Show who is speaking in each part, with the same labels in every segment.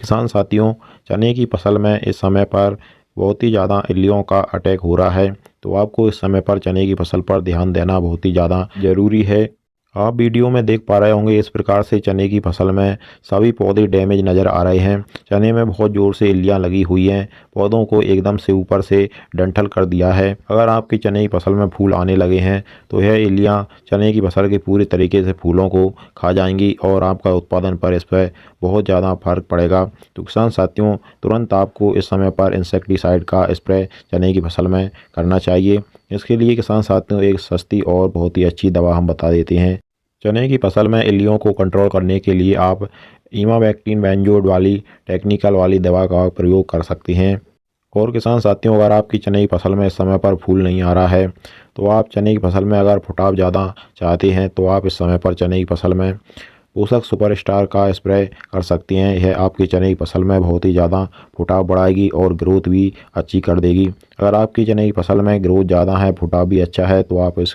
Speaker 1: किसान साथियों, चने की फसल में इस समय पर बहुत ही ज़्यादा इल्लियों का अटैक हो रहा है, तो आपको इस समय पर चने की फसल पर ध्यान देना बहुत ही ज़्यादा ज़रूरी है। आप वीडियो में देख पा रहे होंगे इस प्रकार से चने की फसल में सभी पौधे डैमेज नज़र आ रहे हैं। चने में बहुत ज़ोर से इल्लियाँ लगी हुई हैं, पौधों को एकदम से ऊपर से डंठल कर दिया है। अगर आपकी चने की फसल में फूल आने लगे हैं तो यह इल्लियाँ चने की फसल के पूरी तरीके से फूलों को खा जाएंगी और आपका उत्पादन पर इस पर बहुत ज़्यादा फर्क पड़ेगा। तो किसान साथियों, तुरंत आपको इस समय पर इंसेक्टिसाइड का स्प्रे चने की फसल में करना चाहिए। इसके लिए किसान साथियों एक सस्ती और बहुत ही अच्छी दवा हम बता देते हैं। चने की फसल में इल्लियों को कंट्रोल करने के लिए आप इमामेक्टिन बेंजोएट वाली टेक्निकल वाली दवा का प्रयोग कर सकते हैं। और किसान साथियों, अगर आपकी चने की फसल में इस समय पर फूल नहीं आ रहा है तो आप चने की फसल में अगर फुटाव ज़्यादा चाहते हैं तो आप इस समय पर चने की फसल में पोषक सुपरस्टार का स्प्रे कर सकती हैं। यह आपकी चने की फसल में बहुत ही ज़्यादा फुटाव बढ़ाएगी और ग्रोथ भी अच्छी कर देगी। अगर आपकी चने की फसल में ग्रोथ ज़्यादा है, फुटाव भी अच्छा है, तो आप इस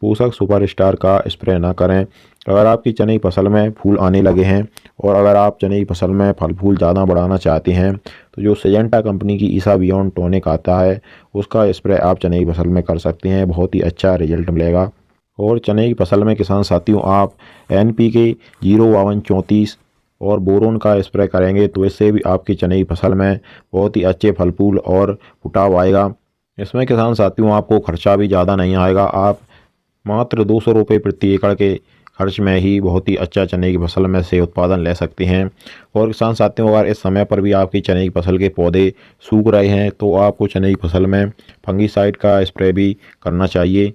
Speaker 1: पोषक सुपरस्टार का स्प्रे ना करें। अगर आपकी चने की फसल में फूल आने लगे हैं और अगर आप चने की फसल में फल फूल ज़्यादा बढ़ाना चाहते हैं तो जो सिजेंटा कंपनी की ईसा बियॉन्ड टॉनिक आता है उसका स्प्रे आप चने की फसल में कर सकते हैं। बहुत ही अच्छा रिजल्ट मिलेगा। और चने की फसल में किसान साथियों, आप NPK 05234 और बोरोन का स्प्रे करेंगे तो इससे भी आपकी चने की फसल में बहुत ही अच्छे फल फूल और फुटाव आएगा। इसमें किसान साथियों आपको खर्चा भी ज़्यादा नहीं आएगा। आप मात्र 200 रुपये प्रति एकड़ के खर्च में ही बहुत ही अच्छा चने की फसल में से उत्पादन ले सकते हैं। और किसान साथियों, अगर इस समय पर भी आपकी चने की फसल के पौधे सूख रहे हैं तो आपको चने की फसल में फंगीसाइड का स्प्रे भी करना चाहिए।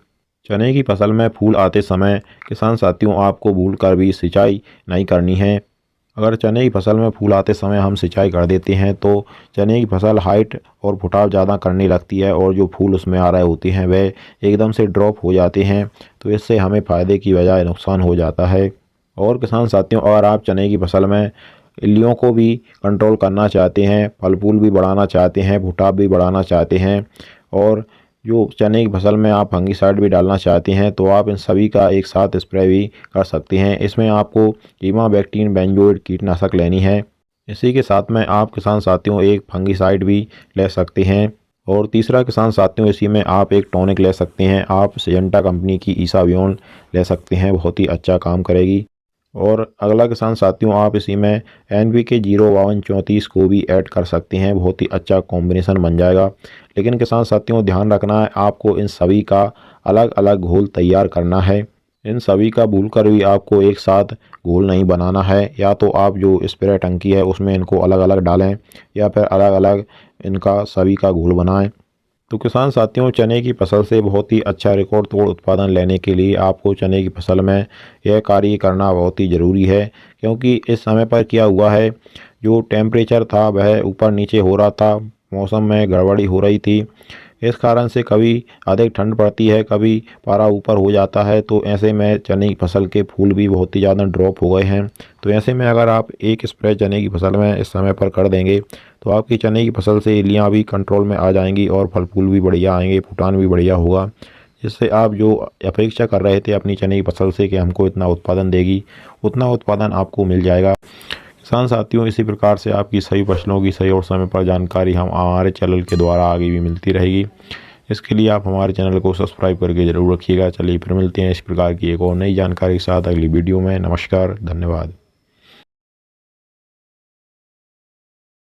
Speaker 1: चने की फसल में फूल आते समय किसान साथियों आपको भूल कर भी सिंचाई नहीं करनी है। अगर चने की फसल में फूल आते समय हम सिंचाई कर देते हैं तो चने की फसल हाइट और फुटाव ज़्यादा करने लगती है और जो फूल उसमें आ रहे होते हैं वह एकदम से ड्रॉप हो जाते हैं। तो इससे हमें फ़ायदे की बजाय नुकसान हो जाता है। और किसान साथियों, अगर आप चने की फसल में इल्लियों को भी कंट्रोल करना चाहते हैं, फल फूल भी बढ़ाना चाहते हैं, फुटाव भी बढ़ाना चाहते हैं और जो चने की फसल में आप फंगीसाइड भी डालना चाहते हैं तो आप इन सभी का एक साथ स्प्रे भी कर सकते हैं। इसमें आपको इमामेक्टिन बेंजोएट कीटनाशक लेनी है। इसी के साथ में आप किसान साथियों एक फंगीसाइड भी ले सकते हैं। और तीसरा किसान साथियों, इसी में आप एक टॉनिक ले सकते हैं। आप सिजेंटा कंपनी की ईसा बियॉन्ड ले सकते हैं, बहुत ही अच्छा काम करेगी। और अगला किसान साथियों, आप इसी में NPK 05234 को भी ऐड कर सकते हैं, बहुत ही अच्छा कॉम्बिनेशन बन जाएगा। लेकिन किसान साथियों ध्यान रखना है, आपको इन सभी का अलग अलग घोल तैयार करना है। इन सभी का भूल कर भी आपको एक साथ घोल नहीं बनाना है। या तो आप जो स्प्रे टंकी है उसमें इनको अलग अलग डालें या फिर अलग अलग इनका सभी का घोल बनाएं। तो किसान साथियों, चने की फसल से बहुत ही अच्छा रिकॉर्ड तोड़ उत्पादन लेने के लिए आपको चने की फसल में यह कार्य करना बहुत ही ज़रूरी है। क्योंकि इस समय पर क्या हुआ है, जो टेम्परेचर था वह ऊपर नीचे हो रहा था, मौसम में गड़बड़ी हो रही थी। इस कारण से कभी अधिक ठंड पड़ती है, कभी पारा ऊपर हो जाता है। तो ऐसे में चने की फसल के फूल भी बहुत ही ज़्यादा ड्रॉप हो गए हैं। तो ऐसे में अगर आप एक स्प्रे चने की फसल में इस समय पर कर देंगे तो आपकी चने की फसल से इल्लियाँ भी कंट्रोल में आ जाएंगी और फल फूल भी बढ़िया आएंगे, फुटान भी बढ़िया होगा। जिससे आप जो अपेक्षा कर रहे थे अपनी चने की फसल से कि हमको इतना उत्पादन देगी, उतना उत्पादन आपको मिल जाएगा। किसान साथियों, इसी प्रकार से आपकी सभी फसलों की सही और समय पर जानकारी हम हमारे चैनल के द्वारा आगे भी मिलती रहेगी। इसके लिए आप हमारे चैनल को सब्सक्राइब करके ज़रूर रखिएगा। चलिए फिर मिलते हैं इस प्रकार की एक और नई जानकारी के साथ अगली वीडियो में। नमस्कार, धन्यवाद।